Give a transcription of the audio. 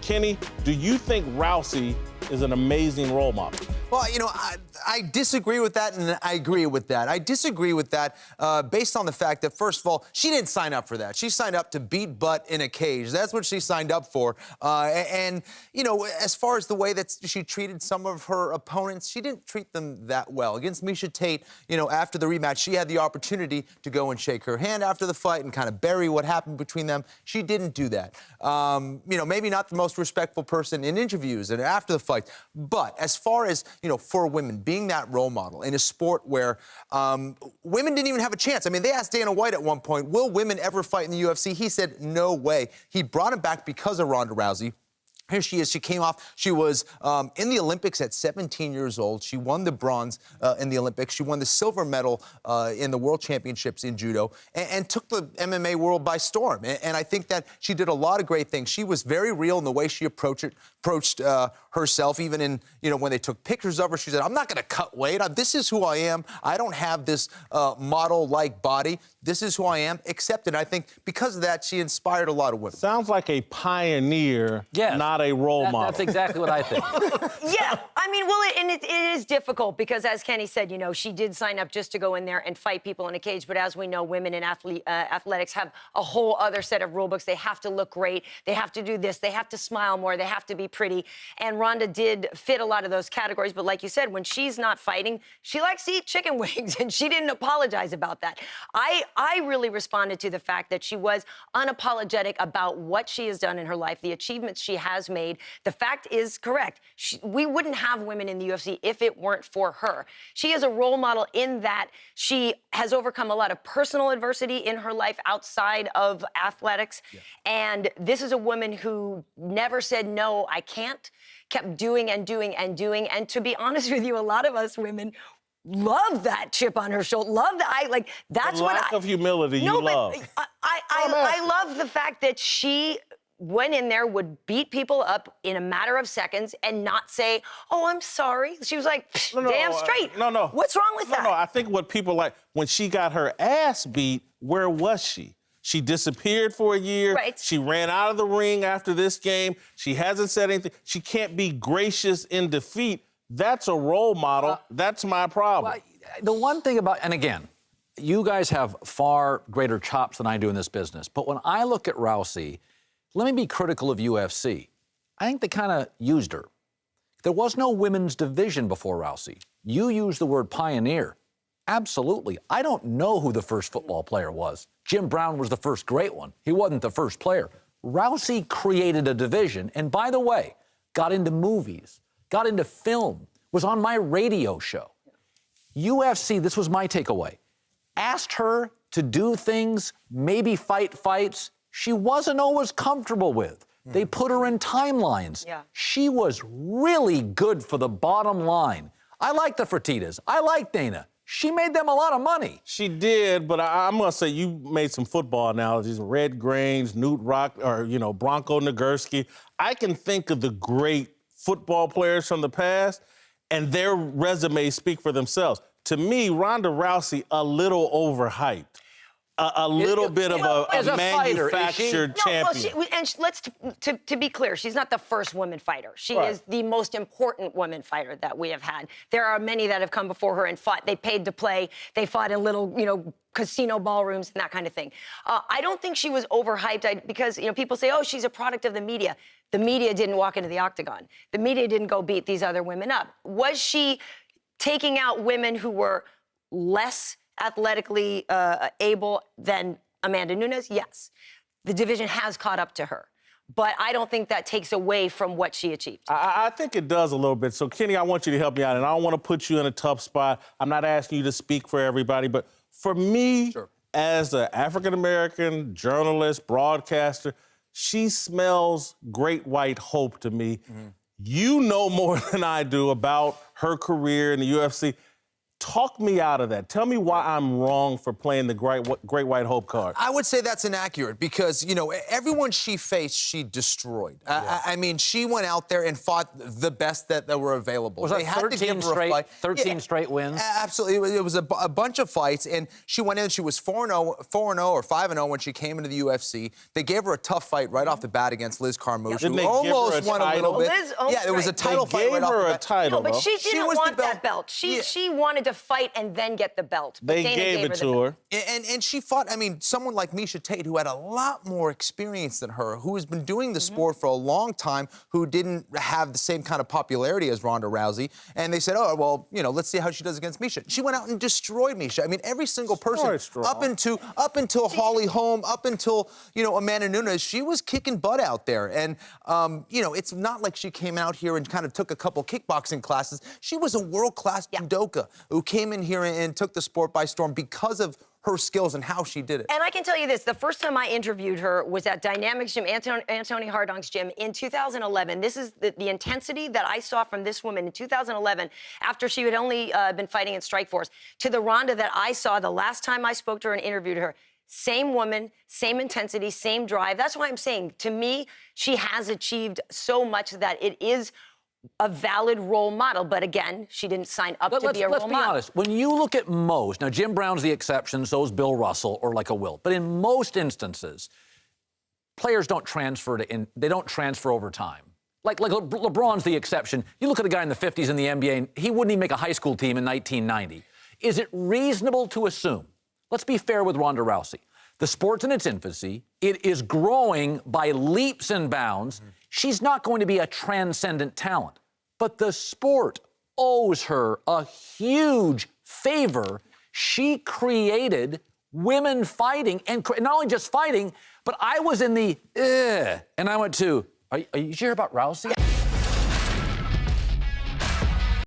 Kenny, do you think Rousey is an amazing role model? Well, you know, I disagree with that, and I agree with that. I disagree with that based on the fact that, first of all, she didn't sign up for that. She signed up to beat butt in a cage. That's what she signed up for. And, you know, as far as the way that she treated some of her opponents, she didn't treat them that well. Against Miesha Tate, you know, after the rematch, she had the opportunity to go and shake her hand after the fight and kind of bury what happened between them. She didn't do that. You know, maybe not the most respectful person in interviews and after the fight, but as far as, you know, for women, being that role model in a sport where women didn't even have a chance. I mean, they asked Dana White at one point, will women ever fight in the UFC? He said, no way. He brought him back because of Ronda Rousey. Here she is. She came off. She was in the Olympics at 17 years old. She won the bronze in the Olympics. She won the silver medal in the World Championships in judo and took the MMA world by storm. And I think that she did a lot of great things. She was very real in the way she approached herself, even in, you know, when they took pictures of her. She said, I'm not going to cut weight. This is who I am. I don't have this model-like body. This is who I am. Accept it. And I think because of that, she inspired a lot of women. Sounds like a pioneer, not a role model. That's exactly what I think. Yeah, I mean, well, it is difficult because, as Kenny said, you know, she did sign up just to go in there and fight people in a cage. But as we know, women in athletics have a whole other set of rule books. They have to look great. They have to do this. They have to smile more. They have to be pretty. And Ronda did fit a lot of those categories. But like you said, when she's not fighting, she likes to eat chicken wings, and she didn't apologize about that. I really responded to the fact that she was unapologetic about what she has done in her life, the achievements she has made. The fact is correct. We wouldn't have women in the UFC if it weren't for her. She is a role model in that she has overcome a lot of personal adversity in her life outside of athletics. Yeah. And this is a woman who never said, no, I can't, kept doing and doing and doing. And to be honest with you, a lot of us women love that chip on her shoulder. Love that. That's what lack of humility you love. I love the fact that she went in there, would beat people up in a matter of seconds and not say, oh, I'm sorry. She was like, damn straight. No. What's wrong with that? No, I think what people like, when she got her ass beat, where was she? She disappeared for a year. Right. She ran out of the ring after this game. She hasn't said anything. She can't be gracious in defeat. That's a role model. That's my problem. Well, the one thing about, and again, you guys have far greater chops than I do in this business, but when I look at Rousey, let me be critical of UFC. I think they kind of used her. There was no women's division before Rousey. You used the word pioneer. Absolutely. I don't know who the first football player was. Jim Brown was the first great one. He wasn't the first player. Rousey created a division, and by the way, got into movies, got into film, was on my radio show. UFC, this was my takeaway, asked her to do things, maybe fight fights she wasn't always comfortable with. They put her in timelines. Yeah. She was really good for the bottom line. I like the Fertittas. I like Dana. She made them a lot of money. She did, but I'm going to say you made some football analogies. Red Grange, Newt Rock, or, you know, Bronco Nagurski. I can think of the great football players from the past, and their resumes speak for themselves. To me, Ronda Rousey, a little overhyped. A little bit of a manufactured champion. To be clear, she's not the first woman fighter. She is the most important woman fighter that we have had. There are many that have come before her and fought. They paid to play. They fought in little, you know, casino ballrooms and that kind of thing. I don't think she was overhyped because, you know, people say, oh, she's a product of the media. The media didn't walk into the octagon. The media didn't go beat these other women up. Was she taking out women who were less athletically able than Amanda Nunes? Yes. The division has caught up to her. But I don't think that takes away from what she achieved. I think it does a little bit. So, Kenny, I want you to help me out, and I don't want to put you in a tough spot. I'm not asking you to speak for everybody, but for me, as an African-American journalist, broadcaster, she smells great white hope to me. You know more than I do about her career in the UFC. Talk me out of that. Tell me why I'm wrong for playing the Great White Hope card. I would say that's inaccurate because, you know, everyone she faced, she destroyed. I mean, she went out there and fought the best that were available. Was they that had to 13 give her a straight, fight. 13 straight wins? Absolutely. It was a bunch of fights, and she went in, she was 4-0 or 5-0 when she came into the UFC. They gave her a tough fight right off the bat against Liz Carmouche, Didn't who they give her almost a won a title? little bit. Liz, Yeah, it was a right. title They fight gave right off her the a bat. title, No, but though. she didn't was the want that belt. Yeah. She wanted to fight and then get the belt. But They Dana gave it her the to belt. her. And she fought, I mean, someone like Miesha Tate, who had a lot more experience than her, who has been doing the sport for a long time, who didn't have the same kind of popularity as Ronda Rousey. And they said, oh, well, you know, let's see how she does against Miesha. She went out and destroyed Miesha. I mean, every single person, Strong. up until Holly Holm, up until, you know, Amanda Nunes, she was kicking butt out there. And, you know, it's not like she came out here and kind of took a couple kickboxing classes. She was a world-class judoka who came in here and took the sport by storm because of her skills and how she did it. And I can tell you this, the first time I interviewed her was at Dynamics Gym, Antony Hardonk's gym in 2011. This is the intensity that I saw from this woman in 2011 after she had only been fighting in Strikeforce to the Ronda that I saw the last time I spoke to her and interviewed her. Same woman, same intensity, same drive. That's why I'm saying, to me, she has achieved so much that it is a valid role model. But again, she didn't sign up to be a role model. Let's be honest. When you look at most, now Jim Brown's the exception, so is Bill Russell or like a Wilt. But in most instances, players don't transfer they don't transfer over time. Like LeBron's the exception. You look at a guy in the 50s in the NBA, and he wouldn't even make a high school team in 1990. Is it reasonable to assume, let's be fair with Ronda Rousey, the sport's in its infancy, it is growing by leaps and bounds. She's not going to be a transcendent talent, but the sport owes her a huge favor. She created women fighting, and not only just fighting, but I was in the and I went to, are you sure about Rousey?